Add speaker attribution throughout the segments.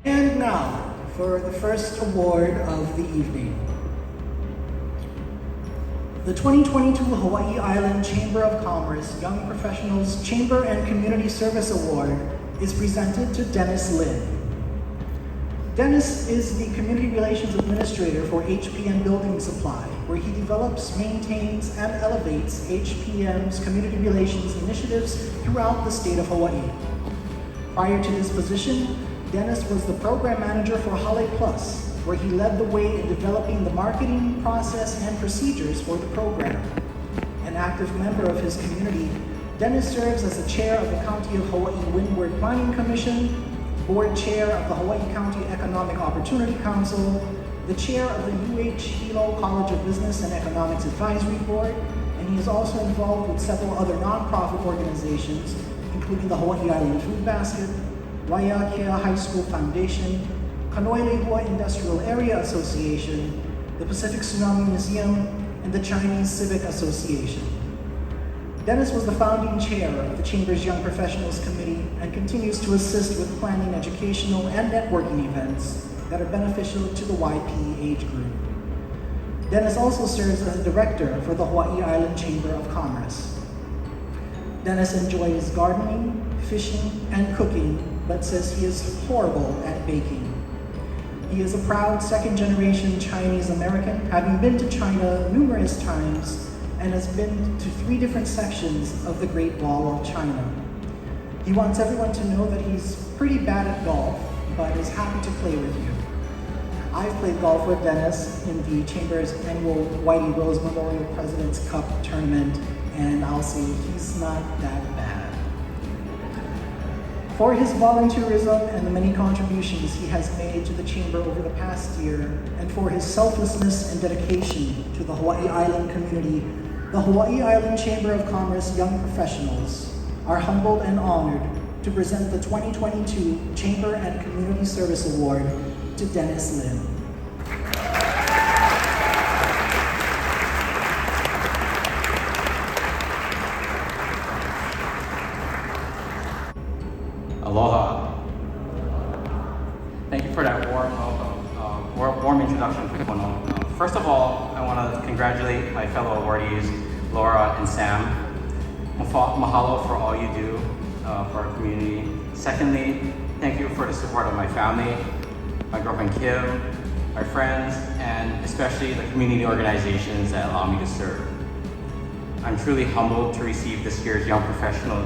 Speaker 1: And now, for the first award of the evening. The 2022 Hawaii Island Chamber of Commerce Young Professionals Chamber and Community Service Award is presented to Dennis Lin. Dennis is the Community Relations Administrator for HPM Building Supply, where he develops, maintains, and elevates HPM's community relations initiatives throughout the state of Hawaii. Prior to this position, Dennis was the Program Manager for Hale Plus, where he led the way in developing the marketing process and procedures for the program. An active member of his community, Dennis serves as the Chair of the County of Hawaii Windward Planning Commission, Board Chair of the Hawaii County Economic Opportunity Council, the Chair of the Hilo College of Business and Economics Advisory Board, and he is also involved with several other nonprofit organizations, including the Hawaii Island Food Basket, Waiakea High School Foundation, Kanoilehua Industrial Area Association, the Pacific Tsunami Museum, and the Chinese Civic Association. Dennis was the founding chair of the Chamber's Young Professionals Committee and continues to assist with planning educational and networking events that are beneficial to the YP age group. Dennis also serves as a director for the Hawaii Island Chamber of Commerce. Dennis enjoys gardening, fishing, and cooking, but says he is horrible at baking. He is a proud second-generation Chinese American, having been to China numerous times and has been to 3 different sections of the Great Wall of China. He wants everyone to know that he's pretty bad at golf, but is happy to play with you. I've played golf with Dennis in the Chamber's annual Whitey Rose Memorial President's Cup tournament, and I'll say he's not that bad. For his volunteerism and the many contributions he has made to the Chamber over the past year, and for his selflessness and dedication to the Hawaii Island community, the Hawaii Island Chamber of Commerce Young Professionals are humbled and honored to present the 2022 Chamber and Community Service Award to Dennis Lin.
Speaker 2: Aloha. Thank you for that warm welcome, warm introduction, Kapono. First of all, I want to congratulate my fellow awardees, Lara and Sam. Mahalo for all you do for our community. Secondly, thank you for the support of my family, my girlfriend Kim, my friends, and especially the community organizations that allow me to serve. I'm truly humbled to receive this year's Young Professional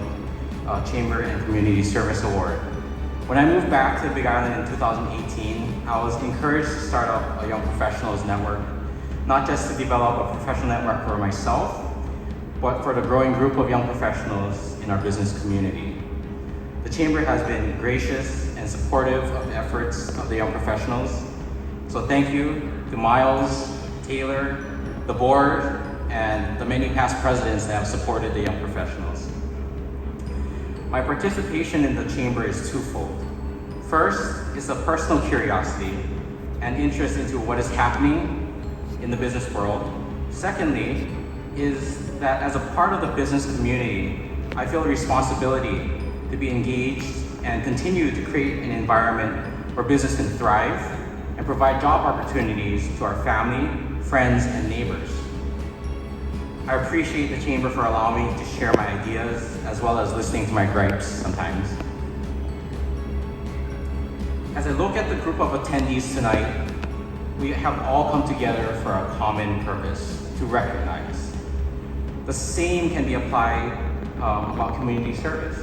Speaker 2: Chamber and Community Service Award. When I moved back to the Big Island in 2018, I was encouraged to start up a Young Professionals Network, not just to develop a professional network for myself, but for the growing group of young professionals in our business community. The Chamber has been gracious and supportive of the efforts of the young professionals. So thank you to Miles, Taylor, the board, and the many past presidents that have supported the young professionals. My participation in the Chamber is twofold. First is a personal curiosity and interest into what is happening in the business world. Secondly is that as a part of the business community, I feel a responsibility to be engaged and continue to create an environment where business can thrive and provide job opportunities to our family, friends, and neighbors. I appreciate the Chamber for allowing me to share my ideas as well as listening to my gripes sometimes. As I look at the group of attendees tonight, we have all come together for a common purpose, to recognize. The same can be applied about community service.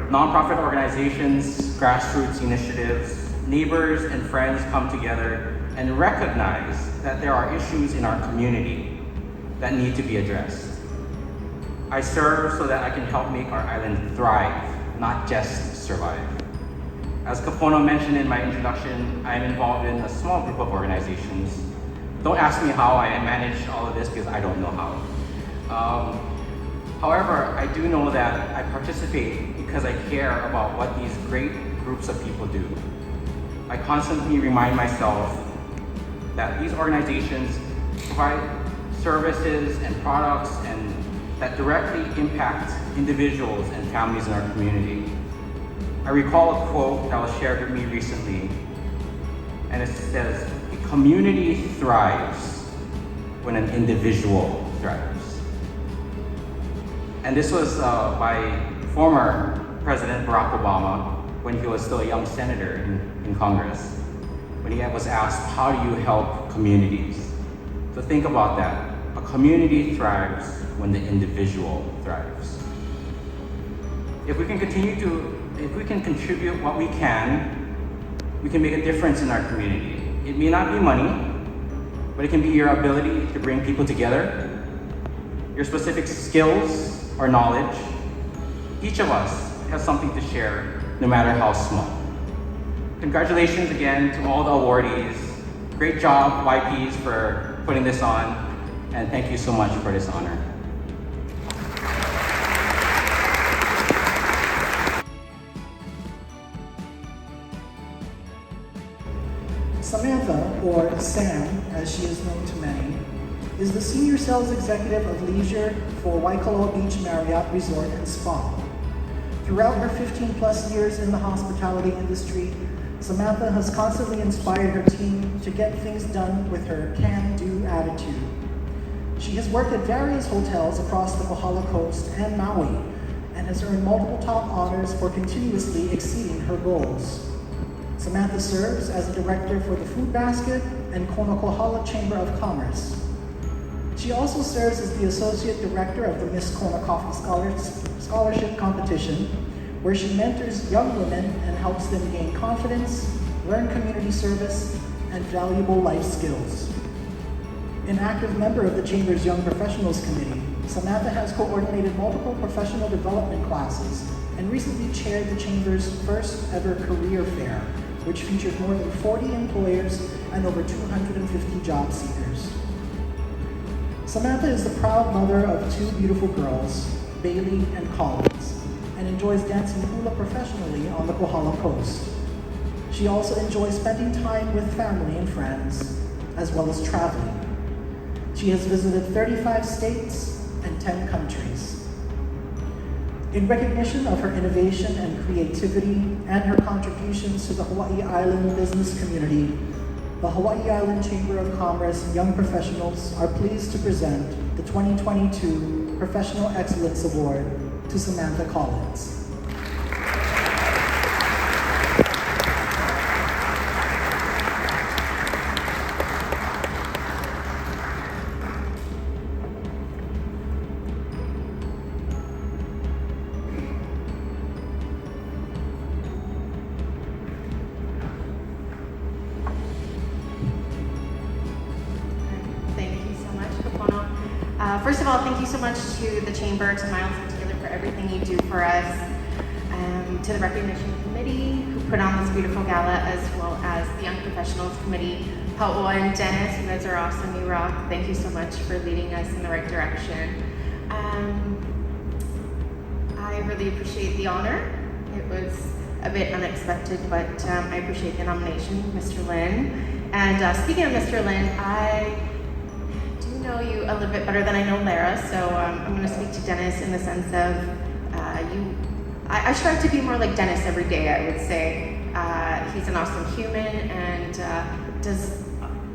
Speaker 2: Nonprofit organizations, grassroots initiatives, neighbors and friends come together and recognize that there are issues in our community that need to be addressed. I serve so that I can help make our island thrive, not just survive. As Kapono mentioned in my introduction, I am involved in a small group of organizations. Don't ask me how I manage all of this because I don't know how. However, I do know that I participate because I care about what these great groups of people do. I constantly remind myself that these organizations provide services and products and that directly impact individuals and families in our community. I recall a quote that was shared with me recently, and it says, "A community thrives when an individual thrives." And this was by former President Barack Obama when he was still a young senator in Congress, when he was asked, how do you help communities? So think about that. A community thrives when the individual thrives. If we can contribute what we can make a difference in our community. It may not be money, but it can be your ability to bring people together, your specific skills or knowledge. Each of us has something to share, no matter how small. Congratulations again to all the awardees. Great job, YPs, for putting this on, and thank you so much for this honor.
Speaker 1: Samantha, or Sam, as she is known to many, is the Senior Sales Executive of Leisure for Waikoloa Beach Marriott Resort and Spa. Throughout her 15-plus years in the hospitality industry, Samantha has constantly inspired her team to get things done with her can-do attitude. She has worked at various hotels across the Kohala Coast and Maui, and has earned multiple top honors for continuously exceeding her goals. Samantha serves as a director for the Food Basket and Kona Kohala Chamber of Commerce. She also serves as the associate director of the Miss Kona Coffee Scholarship Competition, where she mentors young women and helps them gain confidence, learn community service, and valuable life skills. An active member of the Chamber's Young Professionals Committee, Samantha has coordinated multiple professional development classes and recently chaired the Chamber's first ever career fair, which featured more than 40 employers and over 250 job seekers. Samantha is the proud mother of two beautiful girls, Bailey and Collins, and enjoys dancing hula professionally on the Kohala Coast. She also enjoys spending time with family and friends, as well as traveling. She has visited 35 states and 10 countries. In recognition of her innovation and creativity and her contributions to the Hawaii Island business community, the Hawaii Island Chamber of Commerce Young Professionals are pleased to present the 2022 Professional Excellence Award to Samantha Collins.
Speaker 3: First of all, thank you so much to the Chamber, to Miles and Taylor for everything you do for us, to the Recognition Committee who put on this beautiful gala, as well as the Young Professionals Committee. Paoa and Dennis, you guys are awesome, you rock. Thank you so much for leading us in the right direction. I really appreciate the honor. It was a bit unexpected, but I appreciate the nomination, Mr. Lin. And speaking of Mr. Lin, I know you a little bit better than I know Lara, so I'm going to speak to Dennis in the sense of I strive to be more like Dennis every day, I would say. He's an awesome human and does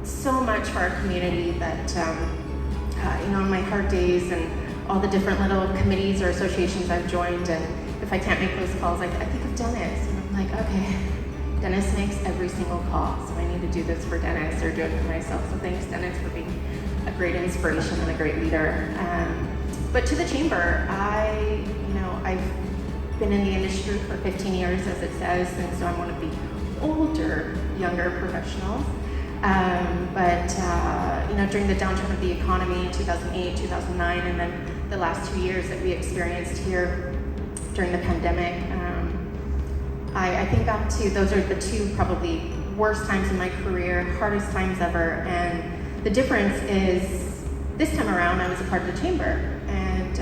Speaker 3: so much for our community that, on my hard days and all the different little committees or associations I've joined, and if I can't make those calls, I think of Dennis, and I'm like, okay, Dennis makes every single call, so I need to do this for Dennis or do it for myself. So thanks, Dennis, for being a great inspiration and a great leader. But to the Chamber, I've been in the industry for 15 years, as it says, and so I'm one of the older, younger professionals. During the downturn of the economy in 2008, 2009, and then the last 2 years that we experienced here during the pandemic, I think back to those are the two probably worst times in my career, hardest times ever, and the difference is this time around I was a part of the Chamber, and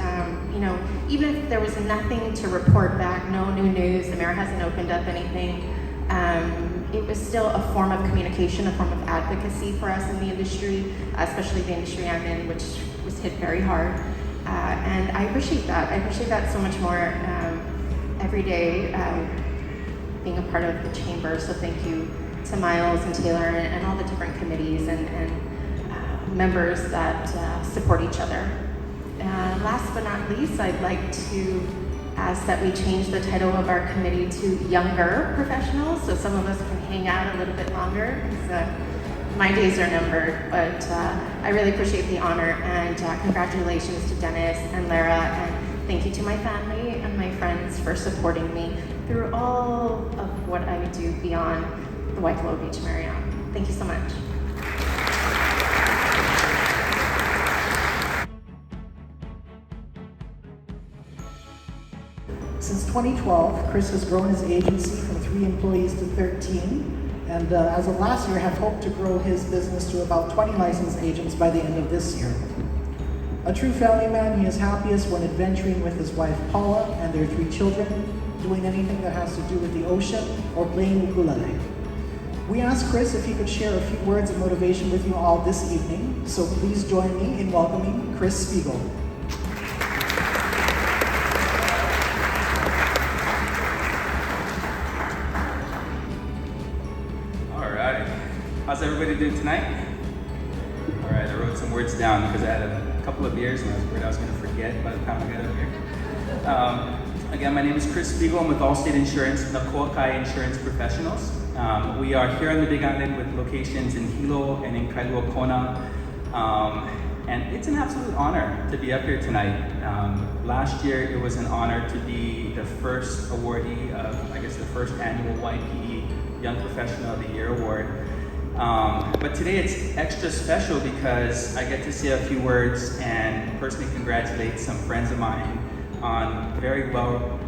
Speaker 3: even if there was nothing to report back, no new news, the mayor hasn't opened up anything, it was still a form of communication, a form of advocacy for us in the industry, especially the industry I'm in, which was hit very hard, and I appreciate that. I appreciate that so much more every day. being a part of the chamber. So thank you to Miles and Taylor and all the different committees and members that support each other. Last but not least, I'd like to ask that we change the title of our committee to Younger Professionals, so some of us can hang out a little bit longer, because my days are numbered. But I really appreciate the honor, and congratulations to Dennis and Lara, and thank you to my family and my friends for supporting me through all of what I do beyond the Waikoloa Beach Marriott. Thank you so much.
Speaker 1: Since 2012, Chris has grown his agency from 3 employees to 13, and as of last year, have hoped to grow his business to about 20 licensed agents by the end of this year. A true family man, he is happiest when adventuring with his wife Paula and their 3 children, doing anything that has to do with the ocean or playing ukulele. We asked Chris if he could share a few words of motivation with you all this evening, so please join me in welcoming Chris Spiegel.
Speaker 4: How's everybody doing tonight? All right, I wrote some words down because I had a couple of beers and I was worried I was going to forget by the time I got up here. Again, my name is Chris Spiegel. I'm with Allstate Insurance, Nakoa Insurance Professionals. We are here on the Big Island with locations in Hilo and in Kailua Kona. And it's an absolute honor to be up here tonight. Last year, it was an honor to be the first awardee of, I guess, the first annual YPE Young Professional of the Year Award. But today it's extra special because I get to say a few words and personally congratulate some friends of mine on very well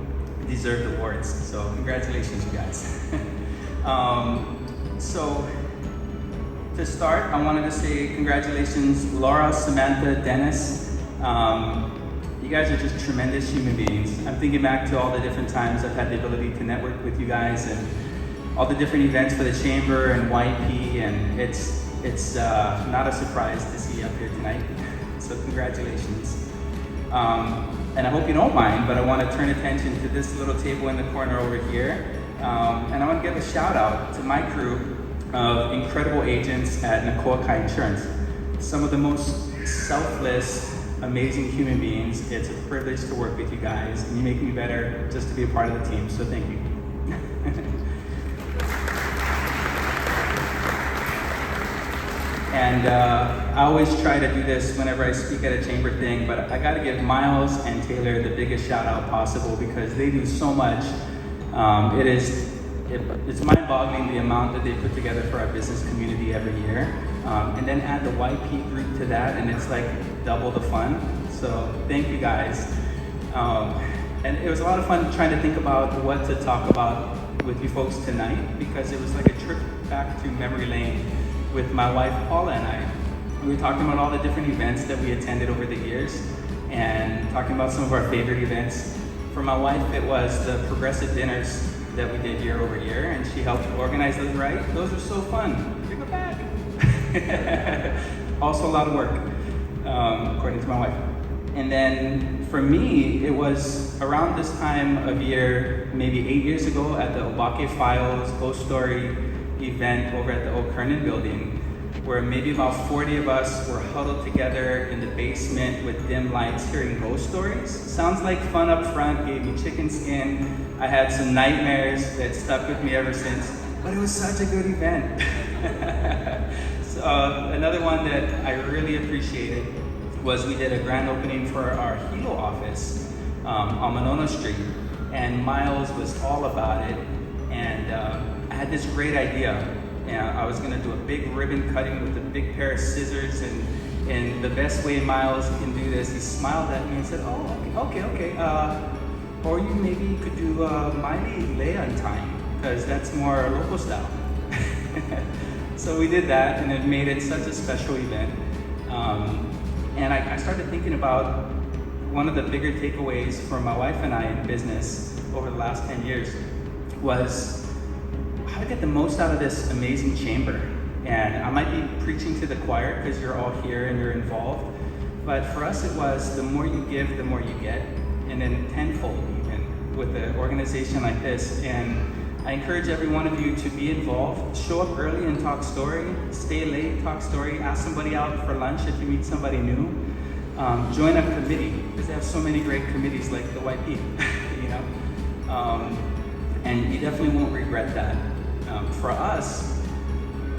Speaker 4: deserved awards. So congratulations, you guys. So to start, I wanted to say congratulations, Lara, Samantha, Dennis. You guys are just tremendous human beings. I'm thinking back to all the different times I've had the ability to network with you guys and all the different events for the chamber and YP, and it's not a surprise to see you up here tonight. So congratulations. And I hope you don't mind, but I want to turn attention to this little table in the corner over here. And I want to give a shout out to my crew of incredible agents at Nakoa Insurance. Some of the most selfless, amazing human beings. It's a privilege to work with you guys, and you make me better just to be a part of the team, so thank you. And I always try to do this whenever I speak at a chamber thing, but I gotta give Miles and Taylor the biggest shout out possible because they do so much. It's mind-boggling the amount that they put together for our business community every year. And then add the YP group to that, and it's like double the fun. So thank you guys. And it was a lot of fun trying to think about what to talk about with you folks tonight because it was like a trip back to memory lane with my wife Paula and I. We were talking about all the different events that we attended over the years and talking about some of our favorite events. For my wife, it was the progressive dinners that we did year over year, and she helped organize those, right? Those were so fun. Bring it back. Also a lot of work, according to my wife. And then for me, it was around this time of year, maybe 8 years ago at the Obake Files Ghost Story event over at the Oak Kernan building, where maybe about 40 of us were huddled together in the basement with dim lights hearing ghost stories. Sounds like fun up front, gave me chicken skin. I had some nightmares that stuck with me ever since, but it was such a good event. So another one that I really appreciated was we did a grand opening for our Hilo office on Monona Street, and Miles was all about it, and I had this great idea. I was gonna do a big ribbon cutting with a big pair of scissors, and the best way Miles can do this, he smiled at me and said, oh, okay. Or you maybe could do Miley Leia time, because that's more local style. So we did that, and it made it such a special event. And I started thinking about one of the bigger takeaways for my wife and I in business over the last 10 years was how to get the most out of this amazing chamber. And I might be preaching to the choir because you're all here and you're involved, but for us it was the more you give, the more you get, and then tenfold even with an organization like this. And I encourage every one of you to be involved. Show up early and talk story. Stay late, talk story. Ask somebody out for lunch if you meet somebody new. Join a committee, because they have so many great committees like the YP, you know? And you definitely won't regret that. For us,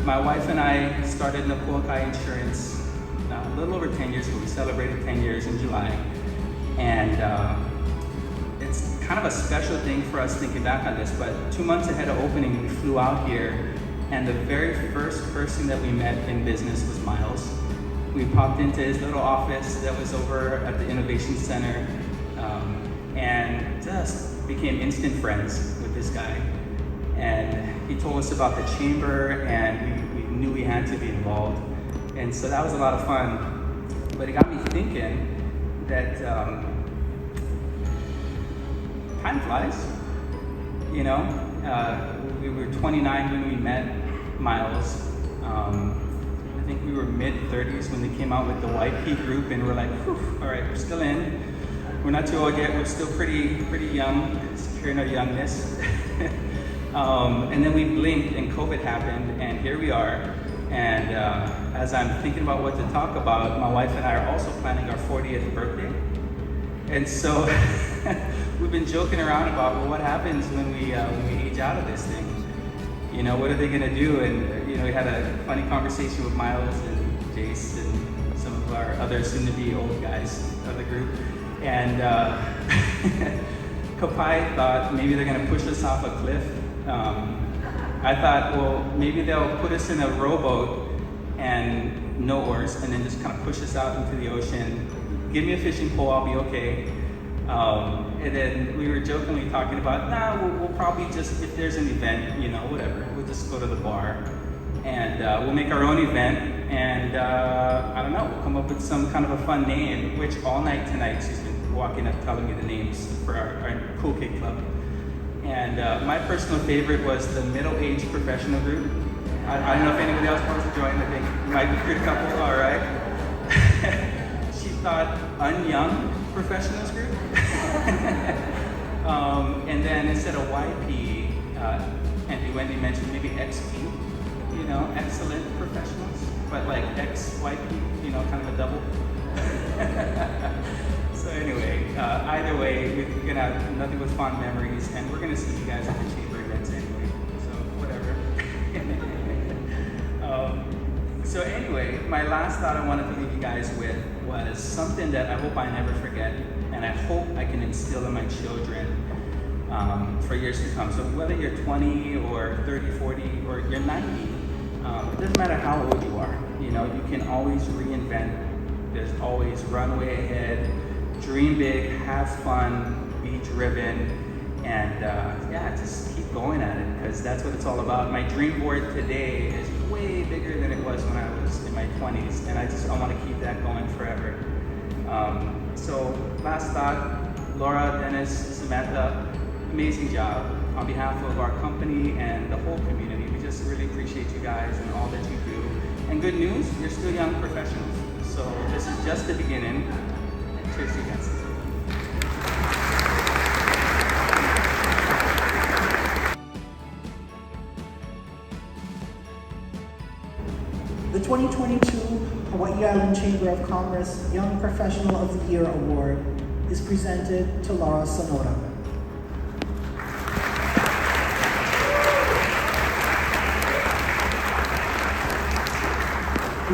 Speaker 4: my wife and I started Nakoa Insurance a little over 10 years ago. We celebrated 10 years in July. And it's kind of a special thing for us thinking back on this, but 2 months ahead of opening, we flew out here, and the very first person that we met in business was Miles. We popped into his little office that was over at the Innovation Center, and just became instant friends with this guy. And he told us about the chamber, and we knew we had to be involved. And so that was a lot of fun. But it got me thinking that time flies, you know? We were 29 when we met Miles. I think we were mid-30s when they came out with the YP group, and we're like, whew, all right, we're still in. We're not too old yet, we're still pretty young, securing our youngness. And then we blinked and COVID happened, and here we are. And as I'm thinking about what to talk about, my wife and I are also planning our 40th birthday. And so we've been joking around about, well, what happens when we age out of this thing? You know, what are they gonna do? And you know, we had a funny conversation with Miles and Jace and some of our other soon-to-be old guys of the group. And Kapai thought maybe they're gonna push us off a cliff. I thought, well, maybe they'll put us in a rowboat and no oars, and then just kind of push us out into the ocean. Give me a fishing pole, I'll be okay. And then we were jokingly talking about, nah, we'll probably just, if there's an event, you know, whatever, we'll just go to the bar. And we'll make our own event, and I don't know, we'll come up with some kind of a fun name, which all night tonight she's been walking up telling me the names for our Cool Kid Club. And my personal favorite was the middle-aged professional group. I don't know if anybody else wants to join. I think it might be a good couple, all right. She thought unyoung professionals group. And then instead of YP, and Wendy mentioned maybe XP, you know, excellent professionals, but like XYP, you know, kind of a double. So anyway, either way, we're gonna have nothing but fond memories, and we're gonna see you guys at the chamber events anyway, so whatever. So anyway, my last thought I wanted to leave you guys with was something that I hope I never forget, and I hope I can instill in my children for years to come. So whether you're 20 or 30, 40, or you're 90, it doesn't matter how old you are, you know, you can always reinvent. There's always runway ahead. Dream big, have fun, be driven, and yeah, just keep going at it, because that's what it's all about. My dream board today is way bigger than it was when I was in my 20s, and I want to keep that going forever. So last thought, Laura, Dennis, Samantha, amazing job. On behalf of our company and the whole community, we just really appreciate you guys and all that you do. And good news, you're still young professionals. So this is just the beginning. Cheers to you guys.
Speaker 1: The 2022 Hawaii Island Chamber of Commerce Young Professional of the Year Award is presented to Lara Sonoda.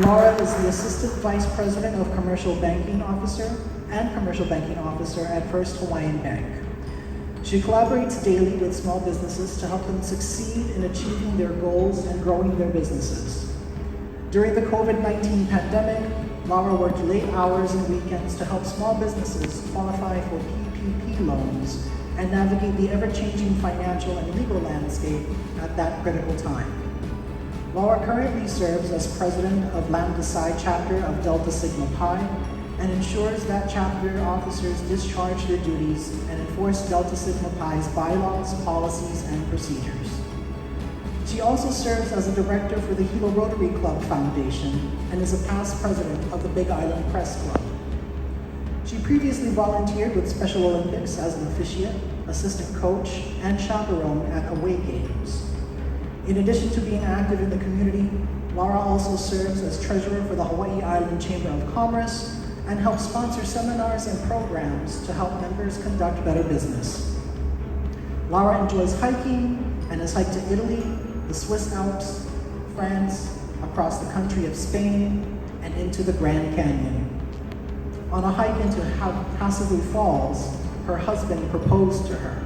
Speaker 1: Lara is the Assistant Vice President of Commercial Banking Officer and Commercial Banking Officer at First Hawaiian Bank. She collaborates daily with small businesses to help them succeed in achieving their goals and growing their businesses. During the COVID-19 pandemic, Lara worked late hours and weekends to help small businesses qualify for PPP loans and navigate the ever-changing financial and legal landscape at that critical time. Lara currently serves as president of Lambda Psi chapter of Delta Sigma Pi and ensures that chapter officers discharge their duties and enforce Delta Sigma Pi's bylaws, policies, and procedures. She also serves as a director for the Hilo Rotary Club Foundation and is a past president of the Big Island Press Club. She previously volunteered with Special Olympics as an officiate assistant coach, and chaperone at away games. In addition to being active in the community, Lara also serves as treasurer for the Hawaii Island Chamber of Commerce and helps sponsor seminars and programs to help members conduct better business. Lara enjoys hiking and has hiked to Italy, the Swiss Alps, France, across the country of Spain, and into the Grand Canyon. On a hike into Haselu Falls, her husband proposed to her.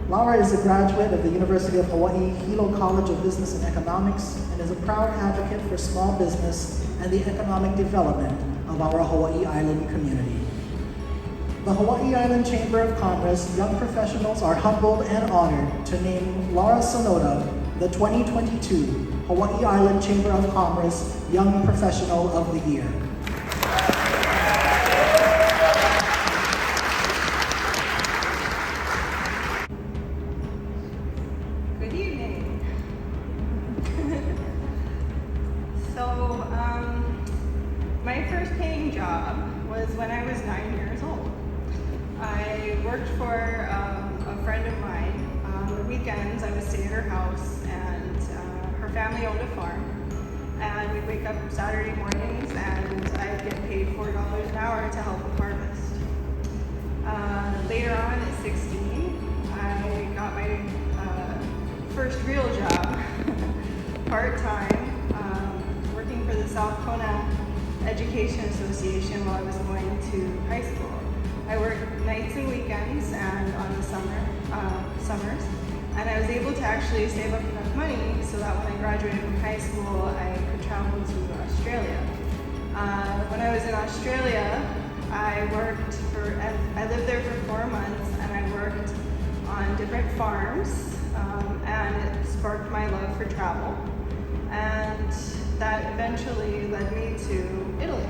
Speaker 1: Lara is a graduate of the University of Hawaii Hilo College of Business and Economics and is a proud advocate for small business and the economic development of our Hawaii Island community. The Hawaii Island Chamber of Commerce young professionals are humbled and honored to name Lara Sonoda the 2022 Hawaii Island Chamber of Commerce Young Professional of the Year.
Speaker 5: Good evening. My first paying job was when I was 9 years old. I worked for a friend of mine. On the weekends, I would stay at her house, and her family owned a farm. And we'd wake up Saturday mornings, and I'd get paid $4 an hour to help with harvest. Later on, at 16, I got my first real job, part-time, working for the South Kona Education Association while I was going to high school. I worked nights and weekends and on the summers, and I was able to actually save up enough money so that when I graduated from high school, I could travel to Australia. When I was in Australia, I lived there for 4 months, and I worked on different farms, and it sparked my love for travel. And that eventually led me to Italy.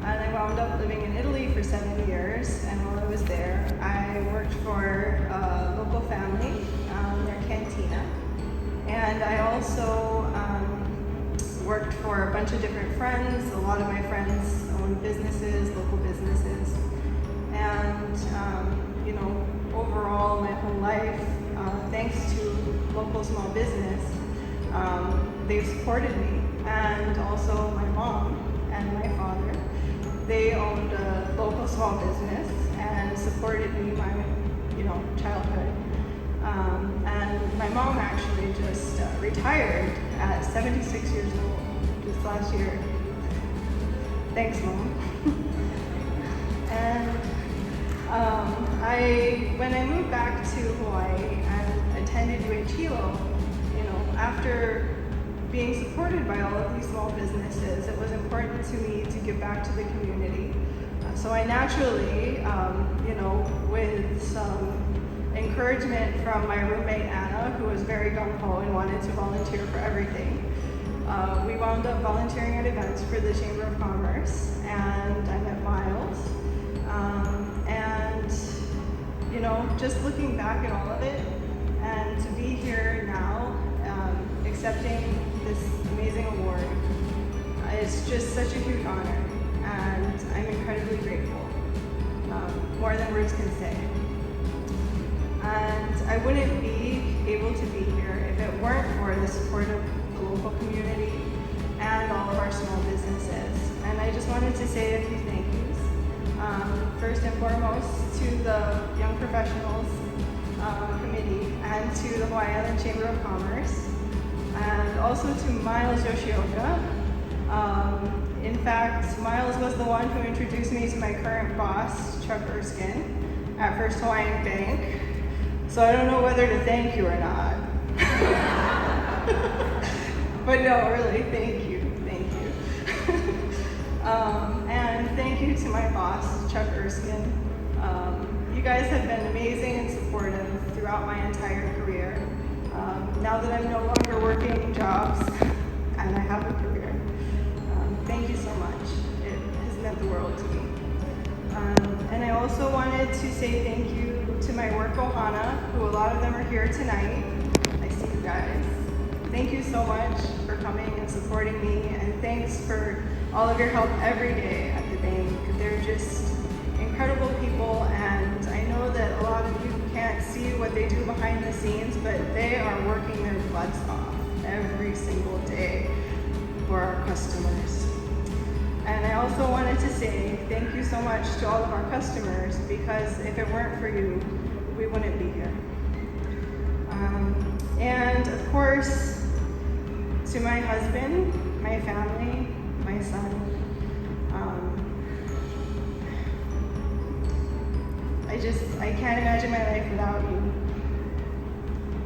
Speaker 5: And I wound up living in Italy for 7 years, and while I was there, I worked for a local family, their cantina. And I also worked for a bunch of different friends. A lot of my friends own businesses, local businesses. And, overall, my whole life, thanks to local small business, they've supported me. And also my mom and my father, they owned a local small business and supported me my, childhood. And my mom actually just retired at 76 years old just last year. Thanks, Mom. And when I moved back to Hawaii and attended Hilo, after being supported by all of these small businesses, it was important to me to give back to the community. So I naturally, with some encouragement from my roommate Anna, who was very gung-ho and wanted to volunteer for everything, we wound up volunteering at events for the Chamber of Commerce, and I met Miles. Just looking back at all of it, and to be here now, accepting this amazing award, it's just such a huge honor, and I'm incredibly grateful, more than words can say. And I wouldn't be able to be here if it weren't for the support of the local community and all of our small businesses. And I just wanted to say a few thank yous. First and foremost, to the Young Professionals Committee and to the Hawaii Island Chamber of Commerce, and also to Miles Yoshioka. In fact, Miles was the one who introduced me to my current boss, Chuck Erskine, at First Hawaiian Bank. So I don't know whether to thank you or not. But no, really, thank you. And thank you to my boss, Chuck Erskine. You guys have been amazing and supportive throughout my entire career. Now that I'm no longer working jobs and I have a career, thank you so much. It has meant the world to me. And I also wanted to say thank you to my work ohana, who a lot of them are here tonight. I see you guys. Thank you so much for coming and supporting me, and thanks for all of your help every day at the bank. They're just incredible people, and I know that a lot of you can't see what they do behind the scenes, but they are working their butts off every single day for our customers. And I also wanted to say thank you so much to all of our customers, because if it weren't for you, we wouldn't be here. And of course, to my husband, my family, my son, I can't imagine my life without you.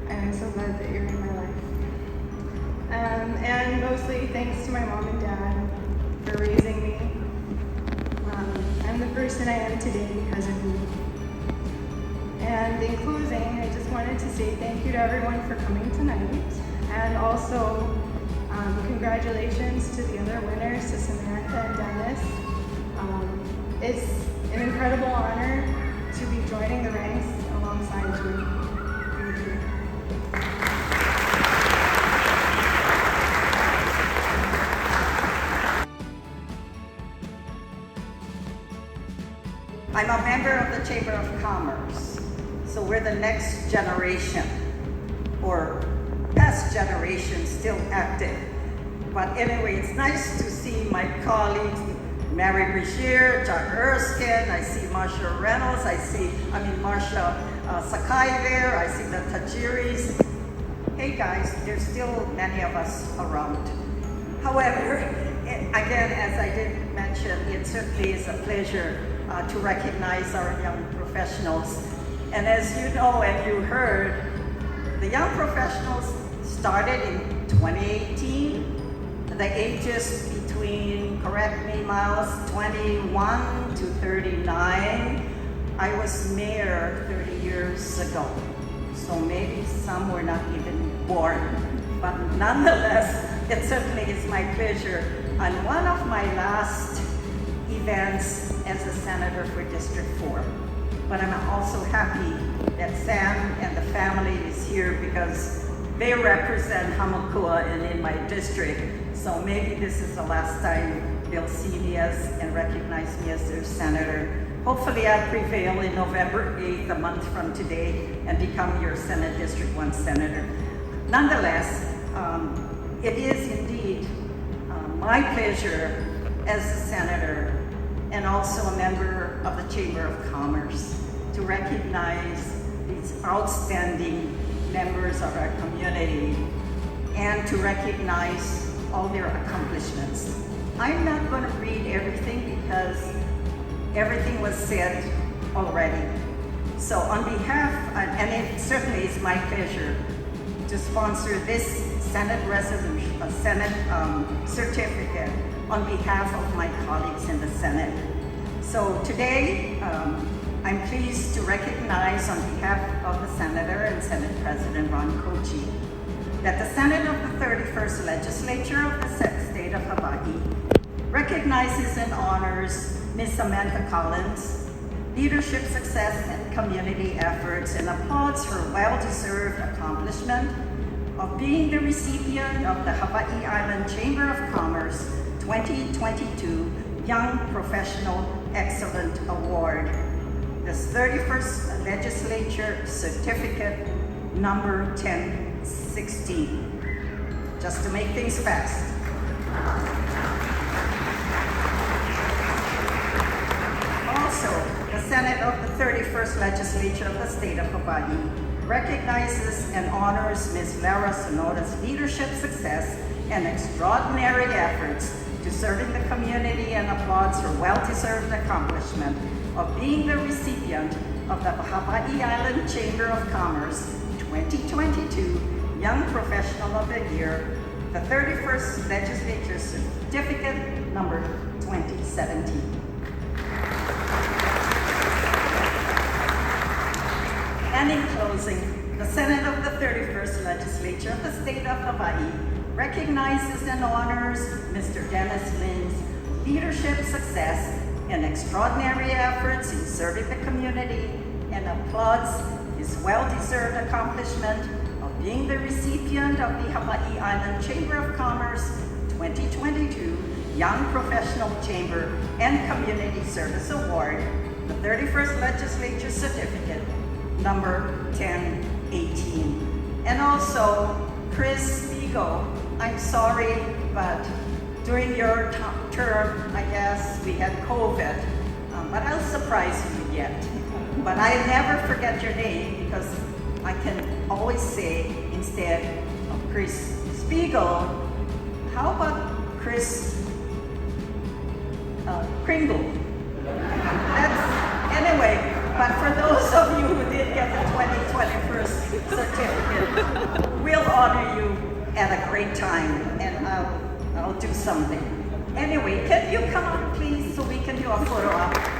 Speaker 5: And I'm so glad that you're in my life. And mostly thanks to my mom and dad for raising me. I'm the person I am today because of you. And in closing, I just wanted to say thank you to everyone for coming tonight. And also, congratulations to the other winners, to Samantha and Dennis. It's an incredible honor to be joining the ranks alongside you. Thank you.
Speaker 6: I'm a member of the Chamber of Commerce, so we're the next generation, or past generation still active. But anyway, it's nice to see my colleagues, Mary Brashear, Jack Erskine, I see Marcia Reynolds, Marcia Sakai there, I see the Tajiris. Hey guys, there's still many of us around. However, again, as I did mention, it certainly is a pleasure to recognize our young professionals. And as you know and you heard, the young professionals started in 2018. The ages between, correct me Miles, 21 to 39. I was mayor 30 years ago. So maybe some were not even born. But nonetheless, it certainly is my pleasure. On one of my last events as a senator for District 4. But I'm also happy that Sam and the family is here because they represent Hamakua and in my district. So maybe this is the last time they'll see me and recognize me as their senator. Hopefully I'll prevail in November 8th, a month from today, and become your Senate District 1 senator. Nonetheless, it is indeed my pleasure as a senator and also a member of the Chamber of Commerce to recognize these outstanding members of our community and to recognize all their accomplishments. I'm not going to read everything because everything was said already. So on behalf, and it certainly is my pleasure to sponsor this Senate resolution, a Senate certificate on behalf of my colleagues in the Senate. So today, I'm pleased to recognize on behalf of the Senator and Senate President Ron Kochi that the Senate of the 31st Legislature of the State of Hawaii recognizes and honors Ms. Samantha Collins' leadership success and community efforts and applauds her well-deserved accomplishment of being the recipient of the Hawaii Island Chamber of Commerce 2022 Young Professional Excellent Award. This 31st Legislature Certificate number 1016. Just to make things fast. Also, the Senate of the 31st Legislature of the State of Hawaii recognizes and honors Ms. Lara Sonoda's leadership success and extraordinary efforts to serving the community and applauds her well-deserved accomplishment of being the recipient of the Hawaii Island Chamber of Commerce 2022 Young Professional of the Year, the 31st Legislature Certificate number 2017. And in closing, the Senate of the 31st Legislature of the State of Hawaii recognizes and honors Mr. Dennis Lin's leadership success and extraordinary efforts in serving the community and applauds his well-deserved accomplishment of being the recipient of the Hawaii Island Chamber of Commerce 2022 Young Professional Chamber and Community Service Award, the 31st Legislature Certificate number 1018. And also, Chris Spiegel, I'm sorry, but during your term, I guess, we had COVID, but I'll surprise you yet. But I never forget your name because I can always say, instead of Chris Spiegel, how about Chris Kringle? Anyway, but for those of you who did get the 2021 certificate, we'll honor you at a great time, and I'll do something. Anyway, can you come up, please, so we can do a photo op?